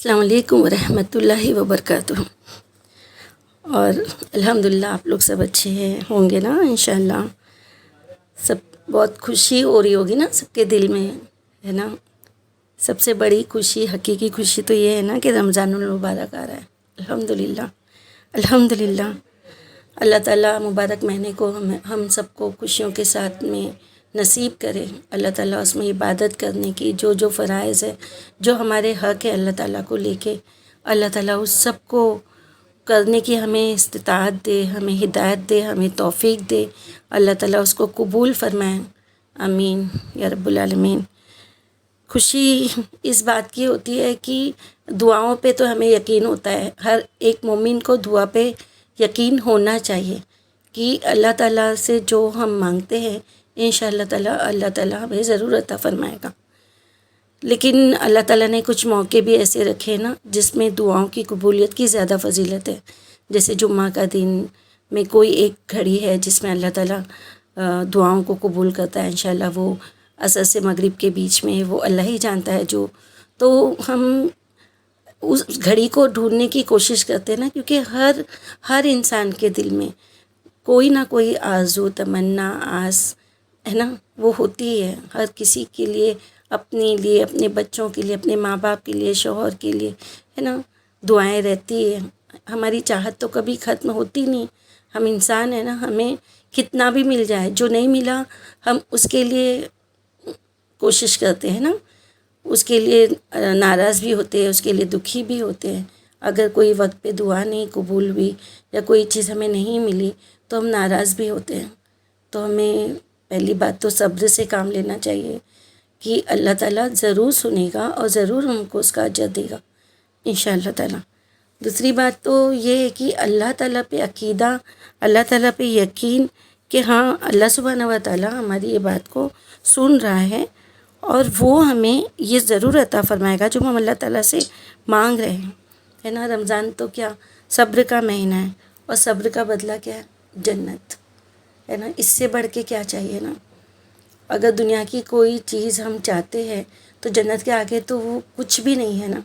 السلام علیکم ورحمۃ اللہ وبرکاتہ۔ اور الحمدللہ آپ لوگ سب اچھے ہوں گے نا انشاءاللہ۔ سب بہت خوشی ہو رہی ہوگی نا سب کے دل میں، ہے نا۔ سب سے بڑی خوشی، حقیقی خوشی تو یہ ہے نا کہ رمضان المبارک آ رہا ہے۔ الحمدللہ الحمدللہ، اللہ تعالیٰ مبارک مہینے کو ہم سب کو خوشیوں کے ساتھ میں نصیب کرے۔ اللہ تعالیٰ اس میں عبادت کرنے کی جو فرائض ہے، جو ہمارے حق ہے اللہ تعالیٰ کو لے کے، اللہ تعالیٰ اس سب کو کرنے کی ہمیں استطاعت دے، ہمیں ہدایت دے، ہمیں توفیق دے۔ اللہ تعالیٰ اس کو قبول فرمائے، آمین یا رب العالمین۔ خوشی اس بات کی ہوتی ہے کہ دعاؤں پہ تو ہمیں یقین ہوتا ہے، ہر ایک مومن کو دعا پہ یقین ہونا چاہیے کہ اللہ تعالیٰ سے جو ہم مانگتے ہیں انشاءاللہ تعالیٰ اللہ تعالیٰ ہمیں ضرور عطا فرمائے گا۔ لیکن اللہ تعالیٰ نے کچھ موقع بھی ایسے رکھے نا جس میں دعاؤں کی قبولیت کی زیادہ فضیلت ہے، جیسے جمعہ کا دن میں کوئی ایک گھڑی ہے جس میں اللہ تعالیٰ دعاؤں کو قبول کرتا ہے انشاءاللہ۔ وہ عصر سے مغرب کے بیچ میں، وہ اللہ ہی جانتا ہے جو، تو ہم اس گھڑی کو ڈھونڈنے کی کوشش کرتے ہیں نا، کیونکہ ہر انسان کے دل میں کوئی نہ کوئی آرزو، تمنا، آس ہے نا، وہ ہوتی ہے ہر کسی کے لیے، اپنے لیے، اپنے بچوں کے لیے، اپنے ماں باپ کے لیے، شوہر کے لیے، ہے نا، دعائیں رہتی ہیں۔ ہماری چاہت تو کبھی ختم ہوتی نہیں، ہم انسان ہیں نا، ہمیں کتنا بھی مل جائے، جو نہیں ملا ہم اس کے لیے کوشش کرتے ہیں نا، اس کے لیے ناراض بھی ہوتے ہیں، اس کے لیے دکھی بھی ہوتے ہیں۔ اگر کوئی وقت پہ دعا نہیں قبول ہوئی یا کوئی چیز ہمیں نہیں ملی تو ہم ناراض بھی ہوتے ہیں۔ تو ہمیں پہلی بات تو صبر سے کام لینا چاہیے کہ اللہ تعالیٰ ضرور سنے گا اور ضرور ہم کو اس کا اجر دے گا انشاءاللہ تعالیٰ۔ دوسری بات تو یہ ہے کہ اللہ تعالیٰ پہ عقیدہ، اللہ تعالیٰ پہ یقین کہ ہاں اللہ سبحانہ و تعالیٰ ہماری یہ بات کو سن رہا ہے اور وہ ہمیں یہ ضرور عطا فرمائے گا جو ہم اللہ تعالیٰ سے مانگ رہے ہیں، ہے نا۔ رمضان تو کیا صبر کا مہینہ ہے، اور صبر کا بدلہ کیا ہے؟ جنت، ہے نا۔ اس سے بڑھ کے کیا چاہیے نا۔ اگر دنیا کی کوئی چیز ہم چاہتے ہیں تو جنت کے آگے تو وہ کچھ بھی نہیں ہے نا۔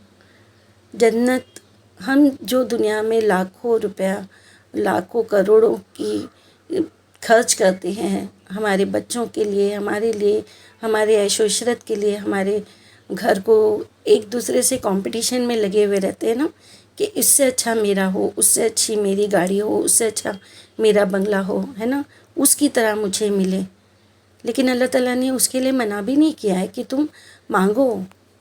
جنت، ہم جو دنیا میں لاکھوں روپیہ، لاکھوں کروڑوں کی خرچ کرتے ہیں ہمارے بچوں کے لیے، ہمارے لیے، ہمارے عیش و عشرت کے لیے، ہمارے گھر کو ایک دوسرے سے کمپٹیشن میں لگے ہوئے رہتے ہیں نا کہ اس سے اچھا میرا ہو، اس سے اچھی میری گاڑی ہو، اس سے اچھا میرا بنگلہ ہو، ہے نا، اس کی طرح مجھے ملے۔ لیکن اللہ تعالیٰ نے اس کے لیے منع بھی نہیں کیا ہے کہ تم مانگو۔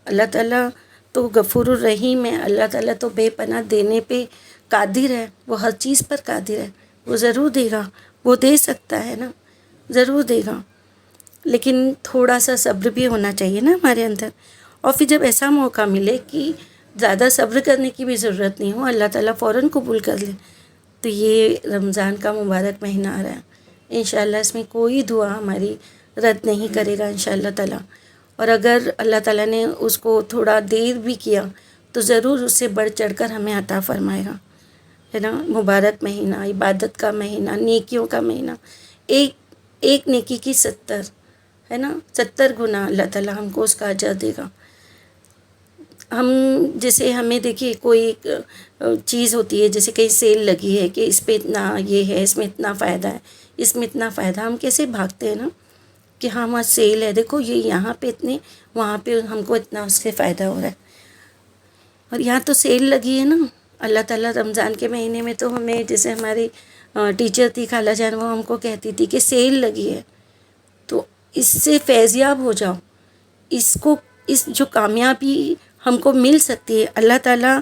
اللہ تعالیٰ تو غفور الرحیم ہے، اللہ تعالیٰ تو بے پناہ دینے پہ قادر ہے، وہ ہر چیز پر قادر ہے، وہ ضرور دے گا، وہ دے سکتا ہے نا، ضرور دے گا۔ لیکن تھوڑا سا صبر بھی ہونا چاہیے نا ہمارے اندر، اور پھر جب ایسا موقع ملے کہ زیادہ صبر کرنے کی بھی ضرورت نہیں ہو، اللہ تعالیٰ فوراً قبول کر لے، تو یہ رمضان کا مبارک مہینہ آ رہا ہے انشاءاللہ۔ اس میں کوئی دعا ہماری رد نہیں کرے گا انشاءاللہ تعالیٰ، اور اگر اللہ تعالیٰ نے اس کو تھوڑا دیر بھی کیا تو ضرور اس سے بڑھ چڑھ کر ہمیں عطا فرمائے گا، ہے نا۔ مبارک مہینہ، عبادت کا مہینہ، نیکیوں کا مہینہ، ایک نیکی کی 70، ہے نا، 70 گنا اللہ تعالیٰ ہم کو اس کا اجر دے گا۔ ہم جیسے ہمیں دیکھیے کوئی ایک چیز ہوتی ہے، جیسے کہیں سیل لگی ہے کہ اس پہ اتنا یہ ہے، اس میں اتنا فائدہ ہے، اس میں اتنا فائدہ، ہم کیسے بھاگتے ہیں نا کہ ہاں وہاں سیل ہے، دیکھو یہ یہاں پہ اتنے، وہاں پہ ہم کو اتنا اس سے فائدہ ہو رہا ہے۔ اور یہاں تو سیل لگی ہے نا، اللہ تعالیٰ رمضان کے مہینے میں تو ہمیں، جیسے ہماری ٹیچر تھی خالہ جان، وہ ہم کو کہتی تھی کہ سیل لگی ہے تو اس سے فیضیاب ہو جاؤ، اس جو کامیابی ہم کو مل سکتی ہے، اللہ تعالیٰ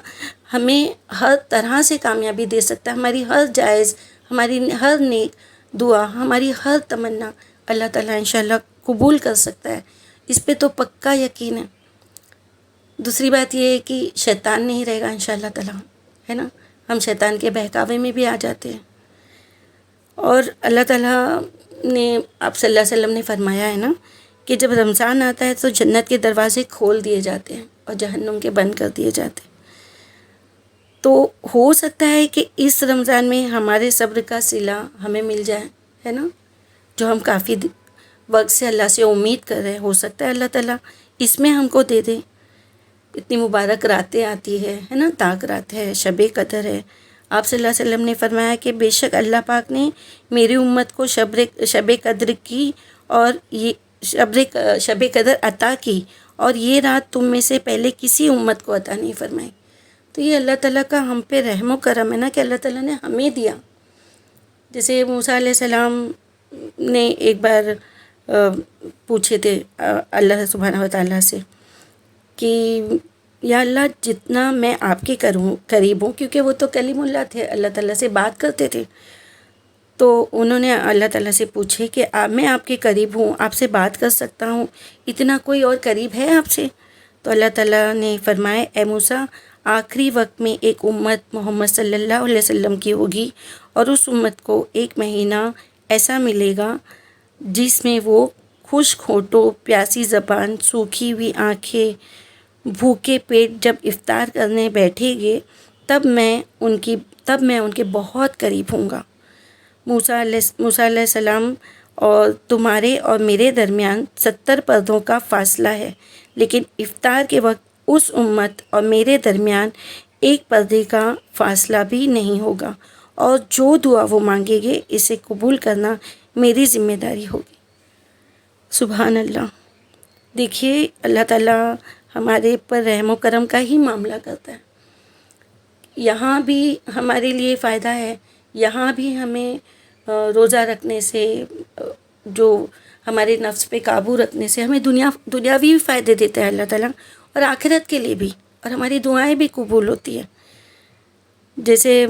ہمیں ہر طرح سے کامیابی دے سکتا ہے، ہماری ہر جائز، ہماری ہر نیک دعا، ہماری ہر تمنا اللہ تعالیٰ انشاءاللہ قبول کر سکتا ہے، اس پہ تو پکا یقین ہے۔ دوسری بات یہ ہے کہ شیطان نہیں رہے گا انشاءاللہ تعالیٰ، ہے نا۔ ہم شیطان کے بہکاوے میں بھی آ جاتے ہیں، اور اللہ تعالیٰ نے، آپ صلی اللہ علیہ وسلم نے فرمایا ہے نا کہ جب رمضان آتا ہے تو جنت کے دروازے کھول دیے جاتے ہیں اور جہنم کے بند کر دیے جاتے ہیں۔ تو ہو سکتا ہے کہ اس رمضان میں ہمارے صبر کا صلہ ہمیں مل جائے، ہے نا، جو ہم کافی وقت سے اللہ سے امید کر رہے ہیں، ہو سکتا ہے اللہ تعالیٰ اس میں ہم کو دے دے۔ اتنی مبارک راتیں آتی ہے نا، طاق رات ہے، شب قدر ہے۔ آپ صلی اللہ علیہ وسلم نے فرمایا کہ بے شک اللہ پاک نے میری امت کو شب قدر کی اور یہ شب قدر عطا کی، اور یہ رات تم میں سے پہلے کسی امت کو عطا نہیں فرمائی۔ تو یہ اللہ تعالیٰ کا ہم پہ رحم و کرم ہے نا کہ اللہ تعالیٰ نے ہمیں دیا۔ جیسے موسیٰ علیہ السلام نے ایک بار پوچھے تھے اللہ سبحانہ و تعالیٰ سے کہ یا اللہ جتنا میں آپ کے قریب ہوں، کیونکہ وہ تو کلیم اللہ تھے، اللہ تعالیٰ سے بات کرتے تھے، تو انہوں نے اللہ تعالیٰ سے پوچھے کہ میں آپ کے قریب ہوں، آپ سے بات کر سکتا ہوں، اتنا کوئی اور قریب ہے آپ سے؟ تو اللہ تعالیٰ نے فرمایا اے موسیٰ، آخری وقت میں ایک امت محمد صلی اللہ علیہ وسلم کی ہوگی، اور اس امت کو ایک مہینہ ایسا ملے گا جس میں وہ خشک ہونٹوں، پیاسی زبان، سوکھی ہوئی آنکھیں، بھوکے پیٹ جب افطار کرنے بیٹھے گے تب میں ان کے بہت قریب ہوں گا۔ موسیٰ علیہ السلام اور تمہارے اور میرے درمیان 70 پردوں کا فاصلہ ہے، لیکن افطار کے وقت اس امت اور میرے درمیان ایک پردے کا فاصلہ بھی نہیں ہوگا، اور جو دعا وہ مانگیں گے اسے قبول کرنا میری ذمہ داری ہوگی۔ سبحان اللہ۔ دیکھیے اللہ تعالیٰ ہمارے پر رحم و کرم کا ہی معاملہ کرتا ہے۔ یہاں بھی ہمارے لیے فائدہ ہے، یہاں بھی ہمیں روزہ رکھنے سے، جو ہمارے نفس پہ قابو رکھنے سے ہمیں دنیاوی فائدے دیتا ہے اللہ تعالیٰ، اور آخرت کے لیے بھی، اور ہماری دعائیں بھی قبول ہوتی ہیں۔ جیسے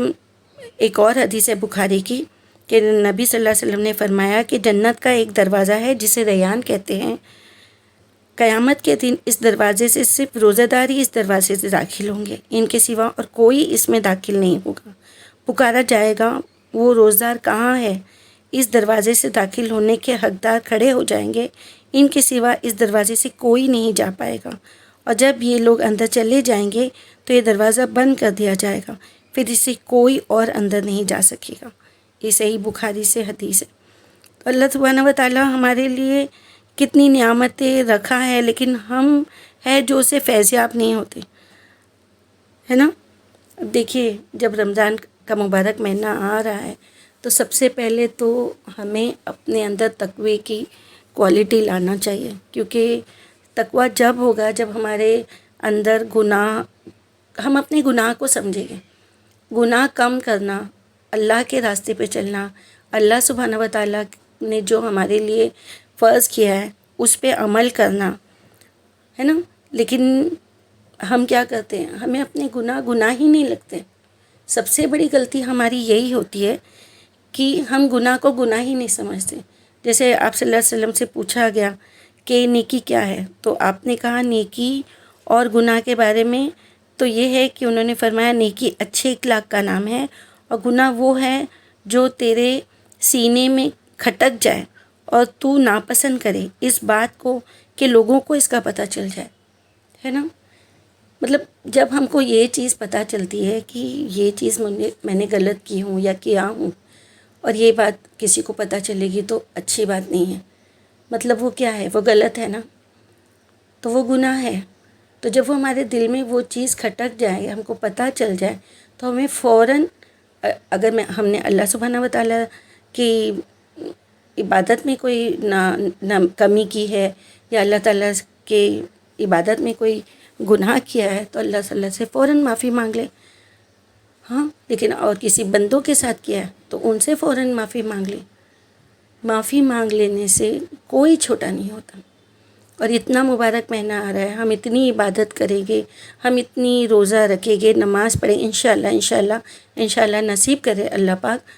ایک اور حدیث ہے بخاری کی کہ نبی صلی اللہ علیہ وسلم نے فرمایا کہ جنت کا ایک دروازہ ہے جسے ریان کہتے ہیں، قیامت کے دن اس دروازے سے صرف روزہ دار ہی اس دروازے سے داخل ہوں گے، ان کے سوا اور کوئی اس میں داخل نہیں ہوگا۔ پکارا جائے گا وہ روزدار کہاں ہے؟ اس دروازے سے داخل ہونے کے حقدار کھڑے ہو جائیں گے، ان کے سوا اس دروازے سے کوئی نہیں جا پائے گا، اور جب یہ لوگ اندر چلے جائیں گے تو یہ دروازہ بند کر دیا جائے گا، پھر اس سے کوئی اور اندر نہیں جا سکے گا۔ یہ صحیح بخاری سے حدیث ہے۔ تو اللہ سبحانہ و تعالیٰ ہمارے لیے کتنی نعمتیں رکھا ہے، لیکن ہم ہے جو اسے فیضیاب نہیں ہوتے، ہے نا۔ اب دیکھیے جب رمضان کا مبارک مہینہ آ رہا ہے تو سب سے پہلے تو ہمیں اپنے اندر تقوی کی کوالٹی لانا چاہیے، کیونکہ تقوی جب ہوگا جب ہمارے اندر ہم اپنے گناہ کو سمجھیں گے۔ گناہ کم کرنا، اللہ کے راستے پہ چلنا، اللہ سبحانہ و تعالیٰ نے جو ہمارے لیے فرض کیا ہے اس پہ عمل کرنا، ہے نا۔ لیکن ہم کیا کرتے ہیں، ہمیں اپنے گناہ ہی نہیں لگتے۔ سب سے بڑی غلطی ہماری یہی ہوتی ہے کہ ہم گناہ کو گناہ ہی نہیں سمجھتے۔ جیسے آپ صلی اللہ علیہ وسلم سے پوچھا گیا کہ نیکی کیا ہے، تو آپ نے کہا نیکی اور گناہ کے بارے میں تو یہ ہے کہ انہوں نے فرمایا نیکی اچھے اخلاق کا نام ہے، اور گناہ وہ ہے جو تیرے سینے میں کھٹک جائے اور تو ناپسند کرے اس بات کو کہ لوگوں کو اس کا پتہ چل جائے، ہے نا۔ مطلب جب ہم کو یہ چیز پتہ چلتی ہے کہ یہ چیز میں نے غلط کی ہوں یا کیا ہوں، اور یہ بات کسی کو پتہ چلے گی تو اچھی بات نہیں ہے، مطلب وہ کیا ہے، وہ غلط ہے نا، تو وہ گناہ ہے۔ تو جب وہ ہمارے دل میں وہ چیز کھٹک جائے، ہم کو پتہ چل جائے، تو ہمیں فوراً، اگر ہم نے اللہ سبحانہ و تعالیٰ کی عبادت میں کوئی نہ کمی کی ہے، یا اللہ تعالیٰ کے عبادت میں کوئی گناہ کیا ہے، تو اللہ صلی اللہ سے فوراً معافی مانگ لے، ہاں۔ لیکن اور کسی بندوں کے ساتھ کیا ہے تو ان سے فوراً معافی مانگ لے۔ معافی مانگ لینے سے کوئی چھوٹا نہیں ہوتا۔ اور اتنا مبارک مہینہ آ رہا ہے، ہم اتنی عبادت کریں گے، ہم اتنی روزہ رکھیں گے، نماز پڑھیں، انشاءاللہ نصیب کرے اللہ پاک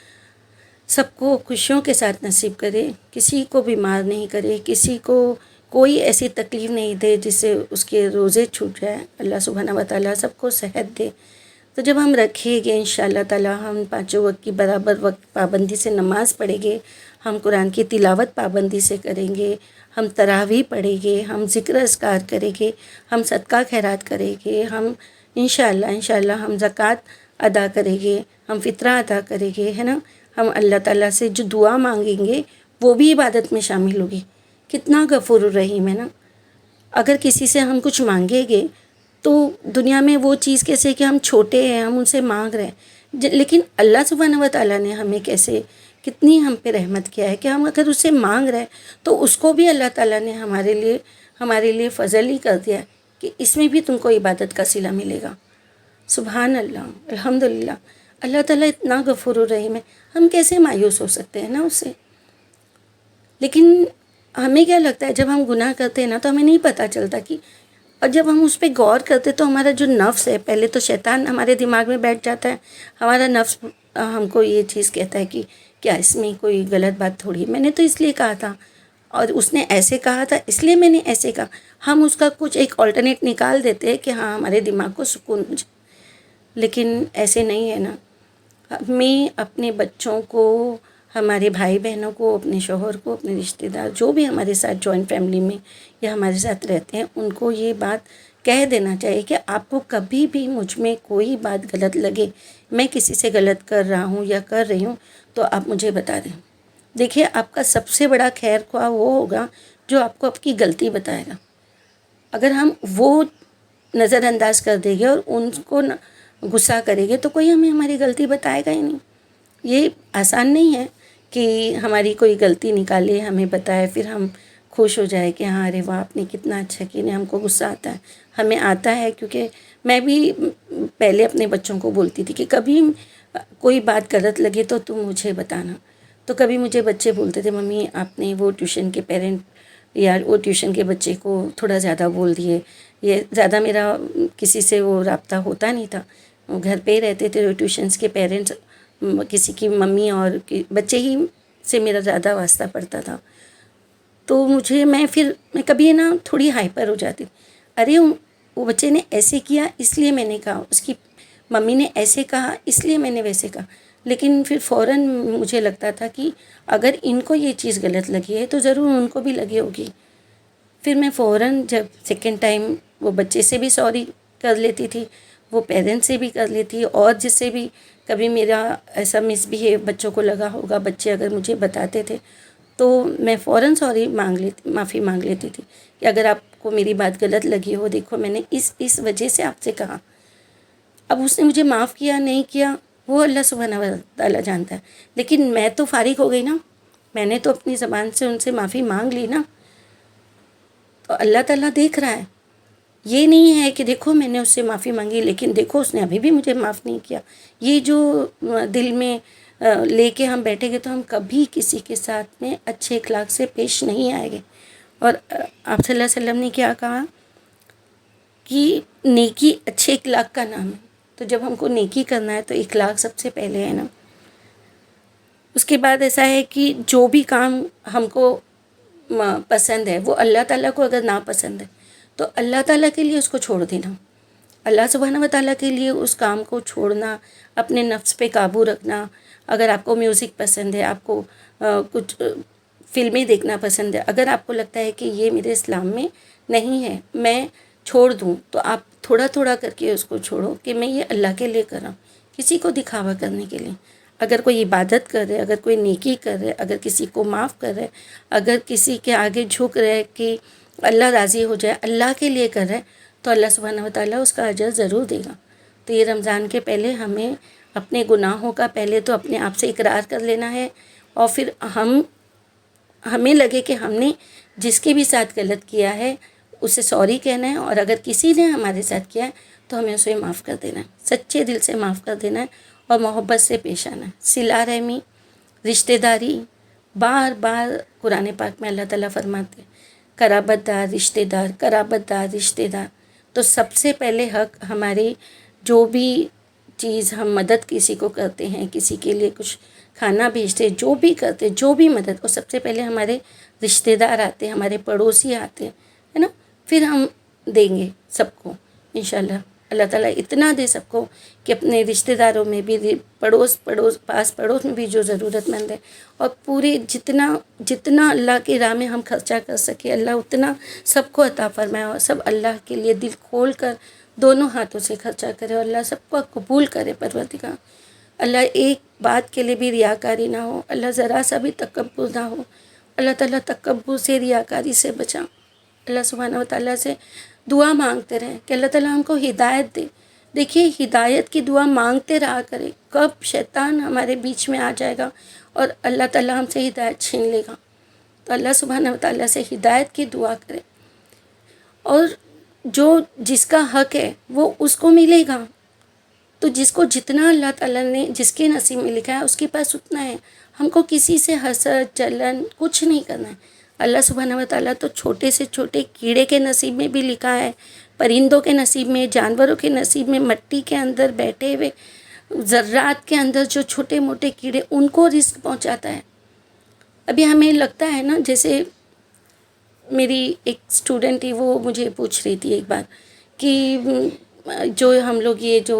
سب کو خوشیوں کے ساتھ نصیب کرے، کسی کو بیمار نہیں کرے، کسی کو کوئی ایسی تکلیف نہیں دے جس سے اس کے روزے چھوٹ جائے، اللہ سبحانہ و تعالیٰ سب کو صحت دے۔ تو جب ہم رکھیں گے انشاءاللہ تعالیٰ، ہم 5 وقت کی برابر وقت پابندی سے نماز پڑھیں گے، ہم قرآن کی تلاوت پابندی سے کریں گے، ہم تراویح پڑھیں گے، ہم ذکر اذکار کریں گے، ہم صدقہ خیرات کریں گے، ہم انشاءاللہ ہم زکوٰۃ ادا کریں گے، ہم فطرہ ادا کریں گے، ہے نا۔ ہم اللہ تعالیٰ سے جو دعا مانگیں گے وہ بھی عبادت میں شامل ہوگی۔ کتنا غفور الرحیم ہے نا۔ اگر کسی سے ہم کچھ مانگیں گے تو دنیا میں وہ چیز کیسے کہ ہم چھوٹے ہیں، ہم ان سے مانگ رہے ہیں، لیکن اللہ سبحانہ و تعالیٰ نے ہمیں کیسے کتنی ہم پہ رحمت کیا ہے کہ ہم اگر اس سے مانگ رہے ہیں تو اس کو بھی اللہ تعالیٰ نے ہمارے لیے فضل ہی کر دیا کہ اس میں بھی تم کو عبادت کا صلہ ملے گا۔ سبحان اللہ، الحمدللہ، اللہ تعالیٰ اتنا غفور الرحیم ہے، ہم کیسے مایوس ہو سکتے ہیں نا اس سے۔ لیکن ہمیں کیا لگتا ہے جب ہم گناہ کرتے ہیں نا تو ہمیں نہیں پتہ چلتا کہ، اور جب ہم اس پہ غور کرتے تو ہمارا جو نفس ہے، پہلے تو شیطان ہمارے دماغ میں بیٹھ جاتا ہے، ہمارا نفس ہم کو یہ چیز کہتا ہے کہ کیا اس میں کوئی غلط بات تھوڑی ہے، میں نے تو اس لیے کہا تھا اور اس نے ایسے کہا تھا اس لیے میں نے ایسے کہا۔ ہم اس کا کچھ ایک آلٹرنیٹ نکال دیتے ہیں کہ ہاں ہمارے دماغ کو سکون ہو جائے، لیکن ایسے نہیں ہے نا۔ ہمیں اپنے بچوں کو، ہمارے بھائی بہنوں کو، اپنے شوہر کو، اپنے رشتہ دار جو بھی ہمارے ساتھ جوائنٹ فیملی میں یا ہمارے ساتھ رہتے ہیں، ان کو یہ بات کہہ دینا چاہیے کہ آپ کو کبھی بھی مجھ میں کوئی بات غلط لگے، میں کسی سے غلط کر رہا ہوں یا کر رہی ہوں تو آپ مجھے بتا دیں۔ دیکھیے آپ کا سب سے بڑا خیر خواہ وہ ہوگا جو آپ کو آپ کی غلطی بتائے گا۔ اگر ہم وہ نظر انداز کر دیں گے اور ان کو غصہ کریں گے تو کوئی ہمیں ہماری غلطی بتائے گا ہی نہیں۔ یہ آسان نہیں ہے کہ ہماری کوئی غلطی نکالے، ہمیں بتائے، پھر ہم خوش ہو جائے کہ ہاں ارے واہ آپ نے کتنا اچھا کیا، نہیں ہم کو غصہ آتا ہے، ہمیں آتا ہے، کیونکہ میں بھی پہلے اپنے بچوں کو بولتی تھی کہ کبھی کوئی بات غلط لگے تو تم مجھے بتانا۔ تو کبھی مجھے بچے بولتے تھے ممی آپ نے وہ ٹیوشن کے پیرنٹ یا وہ ٹیوشن کے بچے کو تھوڑا زیادہ بول دیے، یہ زیادہ میرا کسی سے وہ رابطہ ہوتا نہیں تھا، گھر پہ ہی رہتے تھے ٹیوشنس کے پیرنٹس، کسی کی ممی اور بچے ہی سے میرا زیادہ واسطہ پڑتا تھا۔ تو میں کبھی نا تھوڑی ہائپر ہو جاتی، ارے وہ بچے نے ایسے کیا اس لیے میں نے کہا، اس کی ممی نے ایسے کہا اس لیے میں نے ویسے کہا، لیکن پھر فوراً مجھے لگتا تھا کہ اگر ان کو یہ چیز غلط لگی ہے تو ضرور ان کو بھی لگی ہوگی۔ پھر میں فوراً جب سیکنڈ ٹائم وہ بچے سے بھی سوری کر لیتی تھی، وہ پیرنٹ سے بھی کر لیتی، اور جس سے بھی کبھی میرا ایسا مس بہیو بچوں کو لگا ہوگا، بچے اگر مجھے بتاتے تھے تو میں فوراً معافی مانگ لیتی تھی کہ اگر آپ کو میری بات غلط لگی ہو، دیکھو میں نے اس وجہ سے آپ سے کہا۔ اب اس نے مجھے معاف کیا نہیں کیا وہ اللہ سبحانہ و تعالیٰ جانتا ہے، لیکن میں تو فارغ ہو گئی نا، میں نے تو اپنی زبان سے ان سے معافی مانگ لی نا، تو اللہ تعالیٰ دیکھ رہا ہے۔ یہ نہیں ہے کہ دیکھو میں نے اس سے معافی مانگی لیکن دیکھو اس نے ابھی بھی مجھے معاف نہیں کیا، یہ جو دل میں لے کے ہم بیٹھیں گے تو ہم کبھی کسی کے ساتھ میں اچھے اخلاق سے پیش نہیں آئیں گے۔ اور آپ صلی اللہ علیہ وسلم نے کیا کہا کہ نیکی اچھے اخلاق کا نام ہے، تو جب ہم کو نیکی کرنا ہے تو اخلاق سب سے پہلے ہے نا۔ اس کے بعد ایسا ہے کہ جو بھی کام ہم کو پسند ہے وہ اللہ تعالیٰ کو اگر ناپسند ہے تو اللہ تعالیٰ کے لیے اس کو چھوڑ دینا، اللہ سبحانہ و تعالیٰ کے لیے اس کام کو چھوڑنا، اپنے نفس پہ قابو رکھنا۔ اگر آپ کو میوزک پسند ہے، آپ کو کچھ فلمیں دیکھنا پسند ہے، اگر آپ کو لگتا ہے کہ یہ میرے اسلام میں نہیں ہے میں چھوڑ دوں، تو آپ تھوڑا تھوڑا کر کے اس کو چھوڑو کہ میں یہ اللہ کے لیے کر رہا ہوں، کسی کو دکھاوا کرنے کے لیے۔ اگر کوئی عبادت کر رہے، اگر کوئی نیکی کر رہے، اگر کسی کو معاف کر رہے، اگر کسی کے آگے جھک رہے کہ اللہ راضی ہو جائے، اللہ کے لیے کر رہے، تو اللہ سبحانہ و تعالیٰ اس کا اجر ضرور دے گا۔ تو یہ رمضان کے پہلے ہمیں اپنے گناہوں کا پہلے تو اپنے آپ سے اقرار کر لینا ہے، اور پھر ہمیں لگے کہ ہم نے جس کے بھی ساتھ غلط کیا ہے اسے سوری کہنا ہے، اور اگر کسی نے ہمارے ساتھ کیا ہے تو ہمیں اسے معاف کر دینا ہے، سچے دل سے معاف کر دینا ہے اور محبت سے پیش آنا ہے۔ صلہ رحمی، رشتہ داری، بار بار قرآن پاک میں اللہ تعالیٰ فرماتے ہیں قرابت دار رشتہ دار، قرابت دار رشتہ دار۔ تو سب سے پہلے حق ہماری جو بھی چیز ہم مدد کسی کو کرتے ہیں، کسی کے لیے کچھ کھانا بھیجتے، جو بھی کرتے، جو بھی مدد، وہ سب سے پہلے ہمارے رشتہ دار آتے ہیں، ہمارے پڑوسی آتے ہیں، ہے نا، پھر ہم دیں گے سب کو انشاءاللہ۔ اللہ تعالیٰ اتنا دے سب کو کہ اپنے رشتہ داروں میں بھی، پاس پڑوس میں بھی جو ضرورت مند ہے، اور پورے جتنا اللہ کی راہ میں ہم خرچہ کر سکے اللہ اتنا سب کو عطا فرمائے، اور سب اللہ کے لیے دل کھول کر دونوں ہاتھوں سے خرچہ کرے، اور اللہ سب کو قبول کرے پروردگار۔ اللہ ایک بات کے لیے بھی ریاکاری نہ ہو، اللہ ذرا سا بھی تکبر نہ ہو، اللہ تعالیٰ تکبر سے، ریاکاری سے بچا۔ اللہ سبحانہ و تعالیٰ سے دعا مانگتے رہیں کہ اللہ تعالیٰ ہم کو ہدایت دے. دیکھیے ہدایت کی دعا مانگتے رہا کرے. کب شیطان ہمارے بیچ میں آ جائے گا اور اللہ تعالیٰ ہم سے ہدایت چھین لے گا. تو اللہ سبحانہ و تعالیٰ سے ہدایت کی دعا کرے، اور جس کا حق ہے وہ اس کو ملے گا. تو جس کو جتنا اللہ تعالیٰ نے جس کے نصیب میں لکھا ہے اس کے پاس اتنا ہے. ہم کو کسی سے حسد جلن کچھ نہیں کرنا ہے. اللہ سبحانہ و تعالیٰ تو چھوٹے سے چھوٹے کیڑے کے نصیب میں بھی لکھا ہے، پرندوں کے نصیب میں، جانوروں کے نصیب میں، مٹی کے اندر بیٹھے ہوئے ذرات کے اندر جو چھوٹے موٹے کیڑے، ان کو رزق پہنچاتا ہے. ابھی ہمیں لگتا ہے نا، جیسے میری ایک اسٹوڈنٹ تھی، وہ مجھے پوچھ رہی تھی ایک بار کہ جو ہم لوگ یہ جو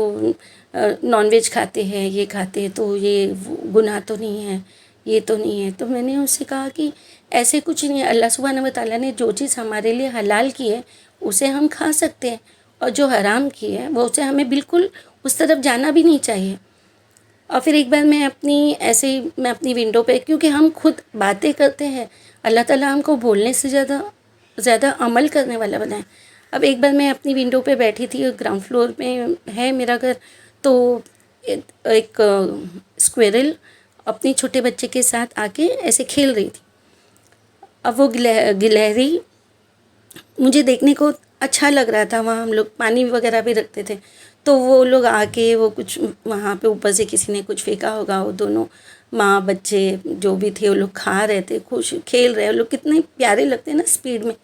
نان ویج کھاتے ہیں، یہ کھاتے ہیں، تو یہ گناہ تو نہیں ہے، یہ تو نہیں ہے. تو میں نے اس سے کہا کہ ایسے کچھ نہیں ہے. اللہ سبحانہ و تعالیٰ نے جو چیز ہمارے لیے حلال کی ہے اسے ہم کھا سکتے ہیں، اور جو حرام کی ہے وہ اسے ہمیں بالکل اس طرف جانا بھی نہیں چاہیے. اور پھر ایک بار میں اپنی ونڈو پہ، کیونکہ ہم خود باتیں کرتے ہیں، اللہ تعالیٰ ہم کو بولنے سے زیادہ عمل کرنے والا بنائے. اب ایک بار میں اپنی ونڈو پہ بیٹھی تھی، گراؤنڈ فلور میں ہے میرا گھر، تو ایک اسکویرل اپنی چھوٹے بچے کے ساتھ آ کے ایسے کھیل رہی تھی. اب وہ گلہری مجھے دیکھنے کو اچھا لگ رہا تھا. وہاں ہم لوگ پانی وغیرہ بھی رکھتے تھے، تو وہ لوگ آ کے وہ کچھ وہاں پہ اوپر سے کسی نے کچھ پھینکا ہوگا. وہ دونوں ماں بچے جو بھی تھے وہ لوگ کھا رہے تھے، خوش کھیل رہے. وہ لوگ کتنے پیارے لگتے ہیں نا اسپیڈ میں.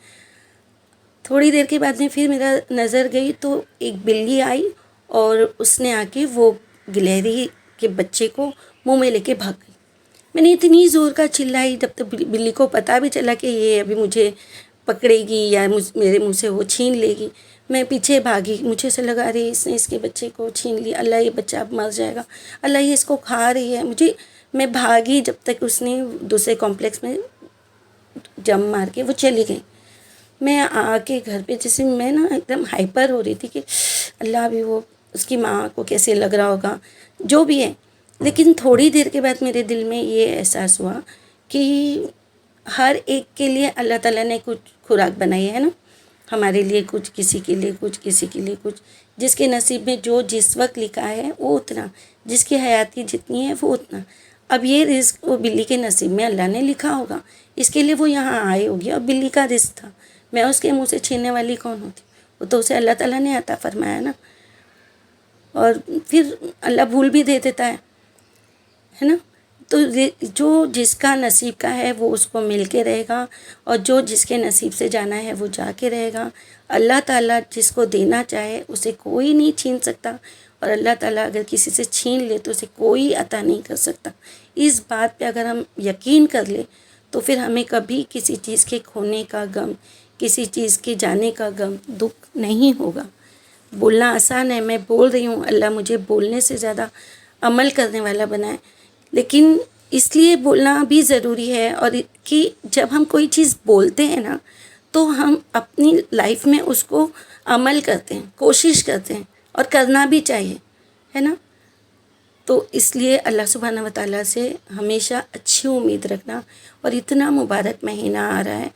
تھوڑی دیر کے بعد میں پھر میرا نظر گئی تو ایک بلی آئی، اور اس نے آ کے وہ گلہری کے بچے کو منہ میں لے کے بھاگ گئی. میں نے اتنی زور کا چلائی، جب تک بلی کو پتہ بھی چلا کہ یہ ابھی مجھے پکڑے گی یا میرے منہ سے وہ چھین لے گی. میں پیچھے بھاگی. مجھے سے لگا رہی اس نے اس کے بچے کو چھین لیا، اللہ یہ بچہ اب مر جائے گا، اللہ یہ اس کو کھا رہی ہے. میں بھاگی جب تک اس نے دوسرے کمپلیکس میں جم مار کے وہ چلی گئی. میں آ کے گھر پہ جیسے میں نا ایک دم ہائپر ہو رہی تھی کہ اللہ بھی وہ اس کی ماں کو کیسے لگ رہا ہوگا، جو بھی ہے. لیکن تھوڑی دیر کے بعد میرے دل میں یہ احساس ہوا کہ ہر ایک کے لیے اللہ تعالیٰ نے کچھ خوراک بنائی ہے نا، ہمارے لیے کچھ، کسی کے لیے کچھ، کسی کے لیے کچھ. جس کے نصیب میں جو جس وقت لکھا ہے وہ اتنا، جس کی حیاتی جتنی ہے وہ اتنا. اب یہ رزق وہ بلی کے نصیب میں اللہ نے لکھا ہوگا، اس کے لیے وہ یہاں آئی ہوگی، اور بلی کا رزق تھا. میں اس کے منہ سے چھیننے والی کون ہوتی؟ وہ تو اسے اللہ تعالیٰ نے عطا فرمایا نا. اور پھر اللہ بھول بھی دے دیتا ہے نا. تو جو جس کا نصیب کا ہے وہ اس کو مل کے رہے گا، اور جو جس کے نصیب سے جانا ہے وہ جا کے رہے گا. اللہ تعالیٰ جس کو دینا چاہے اسے کوئی نہیں چھین سکتا، اور اللہ تعالیٰ اگر کسی سے چھین لے تو اسے کوئی عطا نہیں کر سکتا. اس بات پہ اگر ہم یقین کر لیں تو پھر ہمیں کبھی کسی چیز کے کھونے کا غم، کسی چیز کے جانے کا غم، دکھ نہیں ہوگا. بولنا آسان ہے، میں بول رہی ہوں، اللہ مجھے بولنے سے زیادہ عمل کرنے والا بنائے. لیکن اس لیے بولنا بھی ضروری ہے، اور کہ جب ہم کوئی چیز بولتے ہیں نا تو ہم اپنی لائف میں اس کو عمل کرتے ہیں، کوشش کرتے ہیں، اور کرنا بھی چاہیے، ہے نا. تو اس لیے اللہ سبحانہ و تعالیٰ سے ہمیشہ اچھی امید رکھنا. اور اتنا مبارک مہینہ آ رہا ہے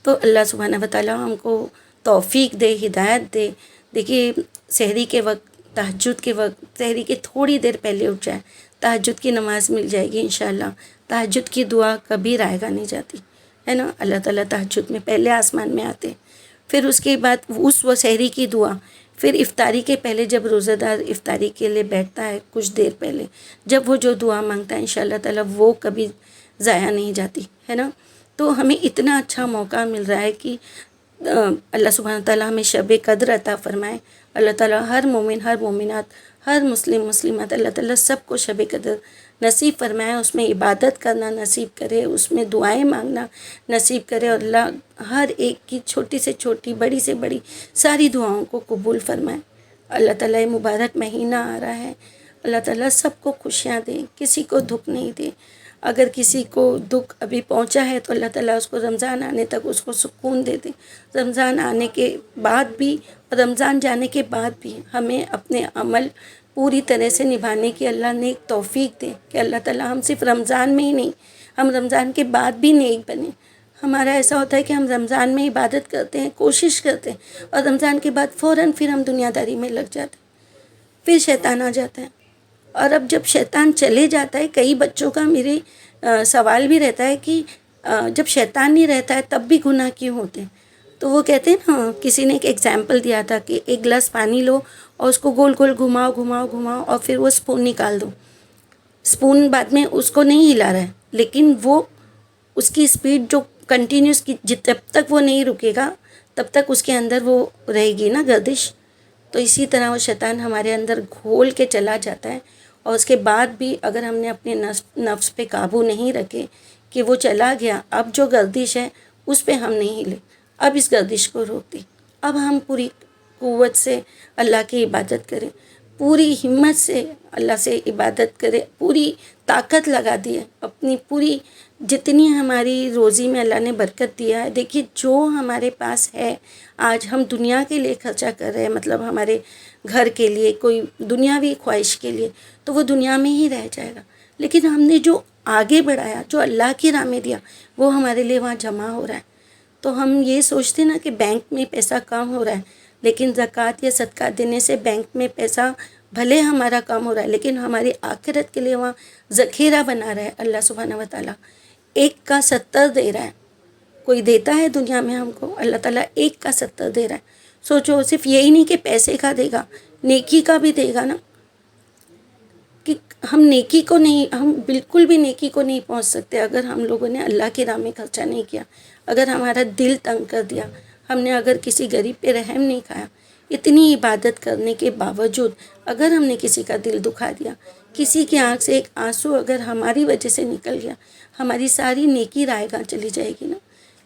تو اللہ سبحانہ و تعالیٰ ہم کو توفیق دے، ہدایت دے. دیکھیے سحری کے وقت، تہجد کے وقت، سحری کے تھوڑی دیر پہلے اٹھ جائے، تہجد کی نماز مل جائے گی انشاءاللہ. تہجد کی دعا کبھی رائے گا نہیں جاتی، ہے نا. اللہ تعالیٰ تہجد میں پہلے آسمان میں آتے، پھر اس کے بعد اس و سحری کی دعا، پھر افطاری کے پہلے جب روزہ دار افطاری کے لیے بیٹھتا ہے کچھ دیر پہلے، جب وہ جو دعا مانگتا ہے انشاءاللہ تعالیٰ وہ کبھی ضائع نہیں جاتی، ہے نا. تو ہمیں اتنا اچھا موقع مل رہا ہے کہ اللہ سبحانہ تعالیٰ ہمیں شب قدر عطا فرمائے. اللہ تعالیٰ ہر مومن، ہر مومنات، ہر مسلم مسلمات، اللہ تعالیٰ سب کو شب قدر نصیب فرمائے، اس میں عبادت کرنا نصیب کرے، اس میں دعائیں مانگنا نصیب کرے. اور اللہ ہر ایک کی چھوٹی سے چھوٹی، بڑی سے بڑی ساری دعاؤں کو قبول فرمائے. اللہ تعالیٰ یہ مبارک مہینہ آ رہا ہے، اللہ تعالیٰ سب کو خوشیاں دے، کسی کو دکھ نہیں دے. اگر کسی کو دکھ ابھی پہنچا ہے تو اللہ تعالیٰ اس کو رمضان آنے تک اس کو سکون دے دے. رمضان آنے کے بعد بھی، رمضان جانے کے بعد بھی ہمیں اپنے عمل پوری طرح سے نبھانے کی اللہ نے ایک توفیق دے کہ اللہ تعالیٰ ہم صرف رمضان میں ہی نہیں، ہم رمضان کے بعد بھی نیک بنیں، ہمارا ایسا ہوتا ہے کہ ہم رمضان میں عبادت کرتے ہیں، کوشش کرتے ہیں، اور رمضان کے بعد فوراً پھر ہم دنیا داری میں لگ جاتے ہیں، پھر شیطان آ جاتا ہے۔ اور اب جب شیطان چلے جاتا ہے، کئی بچوں کا میرے سوال بھی رہتا ہے کہ جب شیطان نہیں رہتا ہے تب بھی گناہ کیوں ہوتے ہیں؟ تو وہ کہتے ہیں نا، کسی نے ایک ایگزامپل دیا تھا کہ ایک گلاس پانی لو اور اس کو گول گول گھماؤ گھماؤ گھماؤ، اور پھر وہ اسپون نکال دو۔ اسپون بعد میں اس کو نہیں ہلا رہا ہے، لیکن وہ اس کی اسپیڈ جو کنٹینیوس کی، جب تک وہ نہیں رکے گا تب تک اس کے اندر وہ رہے گی نا گردش۔ تو اسی طرح وہ شیطان ہمارے اندر گھول کے چلا جاتا ہے، اور اس کے بعد بھی اگر ہم نے اپنے نفس پہ قابو نہیں رکھے کہ وہ چلا گیا، اب جو گردش ہے اس پہ ہم نہیں ہلے، اب اس گردش کو روک دیں، اب ہم پوری قوت سے اللہ کی عبادت کریں، پوری ہمت سے اللہ سے عبادت کریں، پوری طاقت لگا دیے، اپنی پوری جتنی ہماری روزی میں اللہ نے برکت دیا ہے۔ دیکھیے جو ہمارے پاس ہے آج، ہم دنیا کے لیے خرچہ کر رہے ہیں، مطلب ہمارے گھر کے لیے، کوئی دنیاوی خواہش کے لیے، تو وہ دنیا میں ہی رہ جائے گا، لیکن ہم نے جو آگے بڑھایا، جو اللہ کی راہ میں دیا، وہ ہمارے لیے وہاں جمع ہو رہا ہے۔ تو ہم یہ سوچتے نا کہ بینک میں پیسہ کم ہو رہا ہے، لیکن زکوٰۃ یا صدقہ دینے سے بینک میں پیسہ بھلے ہمارا کم ہو رہا ہے، لیکن ہماری آخرت کے لیے وہاں ذخیرہ بنا رہا ہے اللہ سبحانہ و تعالیٰ۔ 1 کا 70 دے رہا ہے، کوئی دیتا ہے دنیا میں ہم کو؟ اللہ تعالیٰ 1 کا 70 دے رہا ہے۔ سوچو، صرف یہی نہیں کہ پیسے کا دے گا، نیکی کا بھی دے گا نا، کہ ہم نیکی کو نہیں، ہم بالکل بھی نیکی کو نہیں پہنچ سکتے اگر ہم لوگوں نے اللہ کی راہ میں خرچہ نہیں کیا، اگر ہمارا دل تنگ کر دیا، ہم نے اگر کسی غریب پہ رحم نہیں کھایا، اتنی عبادت کرنے کے باوجود اگر ہم نے کسی کا دل دکھا دیا، کسی کی آنکھ سے ایک آنسو اگر ہماری وجہ سے نکل گیا، ہماری ساری نیکی رائے گاں چلی جائے گی نا۔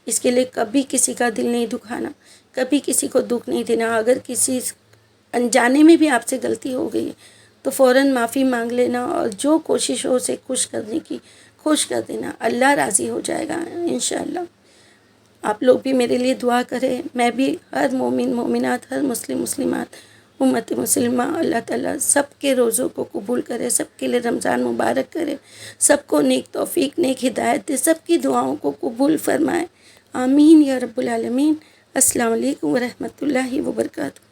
اس کے لیے کبھی کسی کا دل نہیں دکھانا، کبھی کسی کو دکھ نہیں دینا۔ اگر کسی انجانے میں بھی آپ سے غلطی ہو گئی ہے تو فوراً معافی مانگ لینا، اور جو کوشش ہو اسے خوش کرنے کی خوش کر دینا، اللہ راضی ہو جائے گا انشاءاللہ۔ آپ لوگ بھی میرے لیے دعا کریں، میں بھی، ہر مومن مومنات، ہر مسلم مسلمات، امت مسلمہ، اللہ تعالیٰ سب کے روزوں کو قبول کرے، سب کے لیے رمضان مبارک کرے، سب کو نیک توفیق، نیک ہدایت دے، سب کی دعاؤں کو قبول فرمائے، آمین یا رب العالمین۔ السلام علیکم ورحمۃ اللہ وبرکاتہ۔